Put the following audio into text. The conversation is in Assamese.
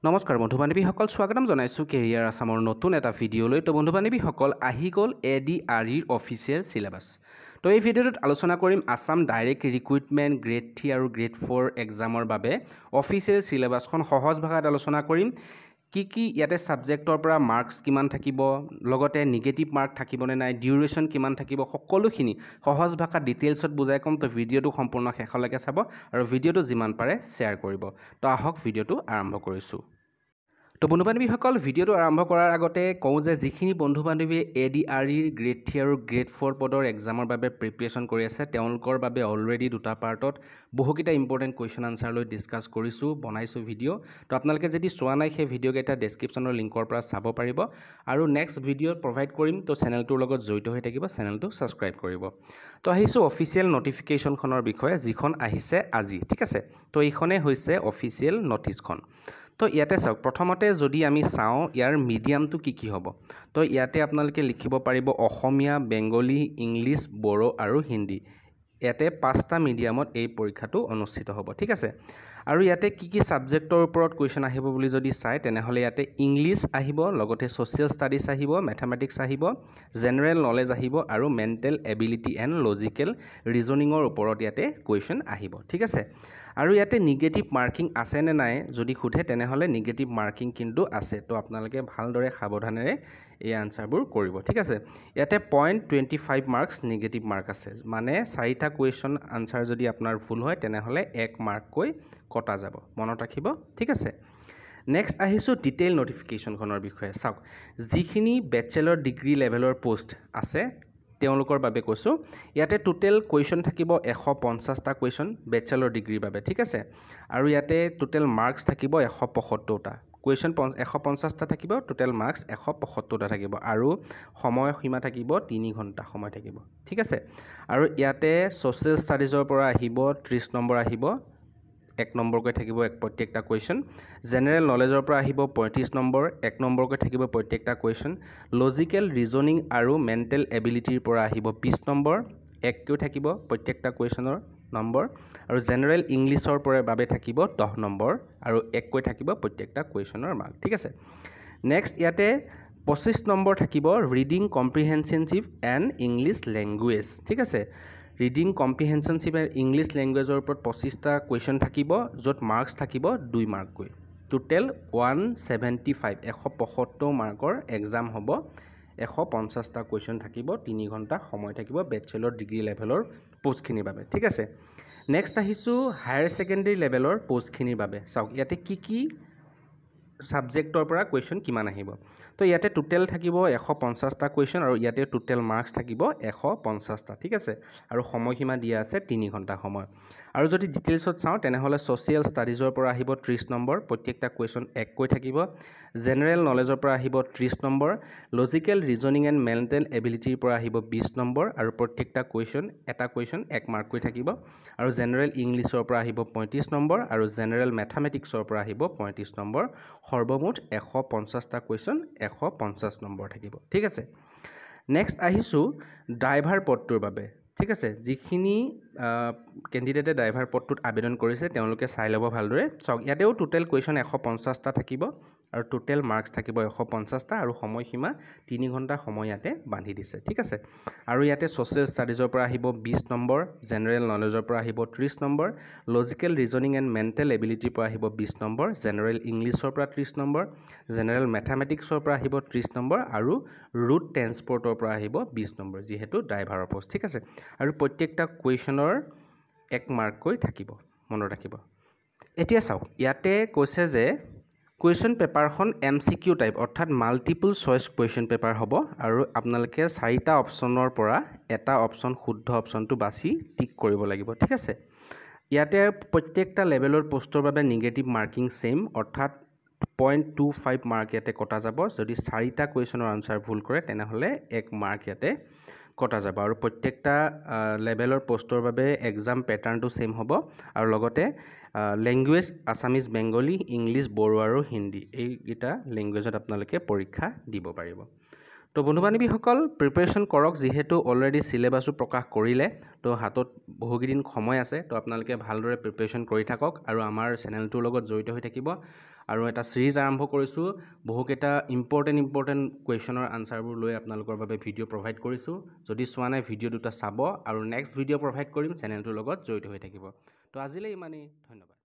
নমস্কাৰ বন্ধু বান্ধৱীসকল স্বাগতম জনাইছোঁ কেৰিয়াৰ আছামৰ নতুন এটা ভিডিঅ'লৈ তো বন্ধু বান্ধৱীসকল আহি গ'ল ADREৰ অফিচিয়েল চিলেবাছ তো এই ভিডিঅ'টোত আলোচনা কৰিম আছাম ডাইৰেক্ট ৰিক্ৰুইটমেণ্ট গ্ৰেড 3 আৰু গ্ৰেড 4 এক্সামৰ বাবে অফিচিয়েল চিলেবাছখন সহজ ভাষাত আলোচনা কৰিম কি ইয়াতে ছাবজেক্টৰ পৰা মাৰ্কছ কিমান থাকিব লগতে নিগেটিভ মাৰ্ক থাকিবনে নাই ডিউৰেশ্যন কিমান থাকিব সকলোখিনি সহজ ভাষাত ডিটেইলছত বুজাই ক'ম তো ভিডিঅ'টো সম্পূৰ্ণ শেষলৈকে চাব আৰু ভিডিঅ'টো যিমান পাৰে শ্বেয়াৰ কৰিব তো আহক ভিডিঅ'টো আৰম্ভ কৰিছোঁ তো বন্ধু বান্ধৱীসকল ভিডিঅ'টো আৰম্ভ কৰাৰ আগতে কওঁ যে যিখিনি বন্ধু বান্ধৱীয়ে ADREৰ গ্ৰেড 3 আৰু গ্ৰেড 4 পদৰ এক্সামৰ বাবে প্ৰিপেৰেশ্যন কৰি আছে তেওঁলোকৰ বাবে অলৰেডি দুটা পাৰ্টত বহুকেইটা ইম্পৰ্টেণ্ট কুৱেশ্যন আনচাৰ লৈ ডিছকাছ কৰিছোঁ বনাইছোঁ ভিডিঅ' তো আপোনালোকে যদি চোৱা নাই সেই ভিডিঅ'কেইটা ডেছক্ৰিপশ্যনৰ লিংকৰ পৰা চাব পাৰিব আৰু নেক্সট ভিডিঅ' প্ৰভাইড কৰিম তো চেনেলটোৰ লগত জড়িত হৈ থাকিব চেনেলটো ছাবস্ক্ৰাইব কৰিব তো আহিছোঁ অফিচিয়েল নটিফিকেশ্যনখনৰ বিষয়ে যিখন আহিছে আজি ঠিক আছে তো এইখনেই হৈছে অফিচিয়েল নটিছখন তো ইয়াতে চাওক প্ৰথমতে যদি আমি চাওঁ ইয়াৰ মিডিয়ামটো কি হ'ব তো ইয়াতে আপোনালোকে লিখিব পাৰিব অসমীয়া বেংগলী ইংলিছ বড়ো আৰু হিন্দী ইয়াতে 5টা মিডিয়ামত এই পৰীক্ষাটো অনুষ্ঠিত হ'ব ঠিক আছে আৰু ইয়াতে কি ছাবজেক্টৰ ওপৰত কুৱেশ্যন আহিব বুলি যদি চাই তেনেহ'লে ইয়াতে ইংলিছ আহিব লগতে ছ'চিয়েল ষ্টাডিজ আহিব মেথমেটিক্স আহিব জেনেৰেল নলেজ আহিব আৰু মেণ্টেল এবিলিটি এণ্ড লজিকেল ৰিজনিঙৰ ওপৰত ইয়াতে কুৱেশ্যন আহিব ঠিক আছে আৰু ইয়াতে নিগেটিভ মাৰ্কিং আছে নে নাই যদি সোধে তেনেহ'লে নিগেটিভ মাৰ্কিং কিন্তু আছে তো আপোনালোকে ভালদৰে সাৱধানেৰে এই আনচাৰবোৰ কৰিব ঠিক আছে ইয়াতে 0.25 মাৰ্কছ নিগেটিভ মাৰ্ক আছে মানে 4টা কুৱেশ্যন আনচাৰ যদি আপোনাৰ ভুল হয় তেনেহ'লে 1 মাৰ্ককৈ কটা যাব মনত ৰাখিব ঠিক আছে নেক্সট আহিছোঁ ডিটেইল নটিফিকেশ্যনখনৰ বিষয়ে চাওক যিখিনি বেচেলৰ ডিগ্ৰী লেভেলৰ পোষ্ট আছে তেওঁলোকৰ বাবে কৈছোঁ ইয়াতে টোটেল কুৱেশ্যন থাকিব 150টা কুৱেশ্যন বেচেলৰ ডিগ্ৰীৰ বাবে ঠিক আছে আৰু ইয়াতে টোটেল মাৰ্কছ থাকিব 175টা কুৱেশ্যন 150টা থাকিব টোটেল মাৰ্কছ 175টা থাকিব আৰু সময়সীমা থাকিব 3 ঘণ্টা সময় থাকিব ঠিক আছে আৰু ইয়াতে ছ'চিয়েল ষ্টাডিজৰ পৰা আহিব 30 নম্বৰ আহিব 1 নম্বৰকৈ থাকিব প্ৰত্যেকটা কুৱেশ্যন জেনেৰেল নলেজৰ পৰা আহিব 35 নম্বৰ 1 নম্বৰকৈ থাকিব প্ৰত্যেকটা কুৱেশ্যন লজিকেল ৰিজনিং আৰু মেণ্টেল এবিলিটিৰ পৰা আহিব 20 নম্বৰ 1কৈ থাকিব প্ৰত্যেকটা কুৱেশ্যনৰ নম্বৰ আৰু জেনেৰেল ইংলিছৰ পৰা বাবে থাকিব 10 নম্বৰ আৰু 1কৈ থাকিব প্ৰত্যেকটা কুৱেশ্যনৰ মাৰ্ক ঠিক আছে নেক্সট ইয়াতে 25 নম্বৰ থাকিব ৰিডিং কম্প্ৰিহেনশ্যনশ্বিপ এণ্ড ইংলিছ লেংগুৱেজ ঠিক আছে ৰিডিং কম্প্ৰিহেনশ্যনশ্বিপ এণ্ড ইংলিছ লেংগুৱেজৰ ওপৰত 25টা কুৱেশ্যন থাকিব য'ত মাৰ্কছ থাকিব 2 মাৰ্ককৈ টোটেল 175 মাৰ্কৰ এক্সাম হ'ব 150টা কুৱেশ্যন থাকিব 3 ঘণ্টা সময় থাকিব বেচেলৰ ডিগ্ৰী লেভেলৰ পোষ্টখিনিৰ বাবে ঠিক আছে নেক্সট আহিছোঁ হায়াৰ ছেকেণ্ডেৰী লেভেলৰ পোষ্টখিনিৰ বাবে চাওক ইয়াতে কি ছাবজেক্টৰ পৰা কুৱেশ্যন কিমান আহিব তো ইয়াতে টোটেল থাকিব 150টা কুৱেশ্যন আৰু ইয়াতে টোটেল মাৰ্কছ থাকিব 150টা ঠিক আছে আৰু সময়সীমা দিয়া আছে 3 ঘণ্টা সময় আৰু যদি ডিটেইলছত চাওঁ তেনেহ'লে ছ'চিয়েল ষ্টাডিজৰ পৰা আহিব 30 নম্বৰ প্ৰত্যেকটা কুৱেশ্যন 1কৈ থাকিব জেনেৰেল নলেজৰ পৰা আহিব 30 number logical reasoning and mental এবিলিটিৰ পৰা আহিব 20 নম্বৰ আৰু প্ৰত্যেকটা কুৱেশ্যন এটা কুৱেশ্যন 1 মাৰ্ককৈ থাকিব আৰু জেনেৰেল ইংলিছৰ পৰা আহিব 35 নম্বৰ আৰু জেনেৰেল মেথমেটিক্সৰ পৰা আহিব 35 নম্বৰ সৰ্বমুঠ 150টা কুৱেশ্যন 150 নম্বৰ থাকিব ঠিক আছে নেক্সট আহিছোঁ ড্ৰাইভাৰ পদটোৰ বাবে ঠিক আছে যিখিনি কেণ্ডিডেটে ড্ৰাইভাৰ পদটোত আবেদন কৰিছে তেওঁলোকে চাই ল'ব ভালদৰে চাওক ইয়াতেও টোটেল কুৱেশ্যন 150টা থাকিব আৰু টোটেল মাৰ্কছ থাকিব 150টা আৰু সময়সীমা 3 ঘণ্টা সময় ইয়াতে বান্ধি দিছে ঠিক আছে আৰু ইয়াতে ছ'চিয়েল ষ্টাডিজৰ পৰা আহিব 20 নম্বৰ জেনেৰেল নলেজৰ পৰা আহিব 30 number logical reasoning and mental এবিলিটিৰ পৰা আহিব 20 নম্বৰ জেনেৰেল ইংলিছৰ পৰা 30 নম্বৰ জেনেৰেল মেথমেটিক্সৰ পৰা আহিব 30 নম্বৰ আৰু ৰুট ট্ৰেন্সপৰ্টৰ পৰা আহিব 20 নম্বৰ যিহেতু ড্ৰাইভাৰৰ পোষ্ট ঠিক আছে আৰু প্ৰত্যেকটা কুৱেশ্যনৰ 1 মাৰ্ককৈ থাকিব মনত ৰাখিব এতিয়া চাওক ইয়াতে কৈছে যে কুৱেশ্যন পেপাৰখন MCQ টাইপ অৰ্থাৎ মাল্টিপল চইচ কুৱেশ্যন পেপাৰ হ'ব আৰু আপোনালোকে 4টা অপশ্যনৰ পৰা এটা অপশ্যন শুদ্ধ অপশ্যনটো বাছি টিক কৰিব লাগিব ঠিক আছে ইয়াতে প্ৰত্যেকটা লেভেলৰ পোষ্টৰ বাবে নিগেটিভ মাৰ্কিং ছেম অৰ্থাৎ 0.25 মাৰ্ক ইয়াতে কটা যাব যদি 4টা কুৱেশ্যনৰ আনচাৰ ভুল কৰে তেনেহ'লে 1 মাৰ্ক ইয়াতে কটা যাব আৰু প্ৰত্যেকটা লেভেলৰ পোষ্টৰ বাবে এক্সাম পেটাৰ্ণটো ছেম হ'ব আৰু লগতে লেংগুৱেজ আছামিজ বেংগলী ইংলিছ বড়ো আৰু হিন্দী এইকেইটা লেংগুৱেজত আপোনালোকে পৰীক্ষা দিব পাৰিব তো বন্ধু বান্ধৱীসকল প্ৰিপেৰেশ্যন কৰক, যিহেতু অলৰেডি চিলেবাছো প্ৰকাশ কৰিলে। তো হাতত বহুকেইদিন সময় আছে, তো আপোনালোকে ভালদৰে প্ৰিপেৰেশ্যন কৰি থাকক আৰু আমাৰ চেনেলটোৰ লগত জড়িত হৈ থাকিব। আৰু এটা ছিৰিজ আৰম্ভ কৰিছোঁ, বহুকেইটা ইম্পৰ্টেণ্ট কুৱেশ্যনৰ আনচাৰবোৰ লৈ আপোনালোকৰ বাবে ভিডিঅ' প্ৰভাইড কৰিছোঁ। যদি চোৱা নাই ভিডিঅ' দুটা চাব আৰু নেক্সট ভিডিঅ' প্ৰভাইড কৰিম, চেনেলটোৰ লগত জড়িত হৈ থাকিব। তো আজিলৈ ইমানেই, ধন্যবাদ।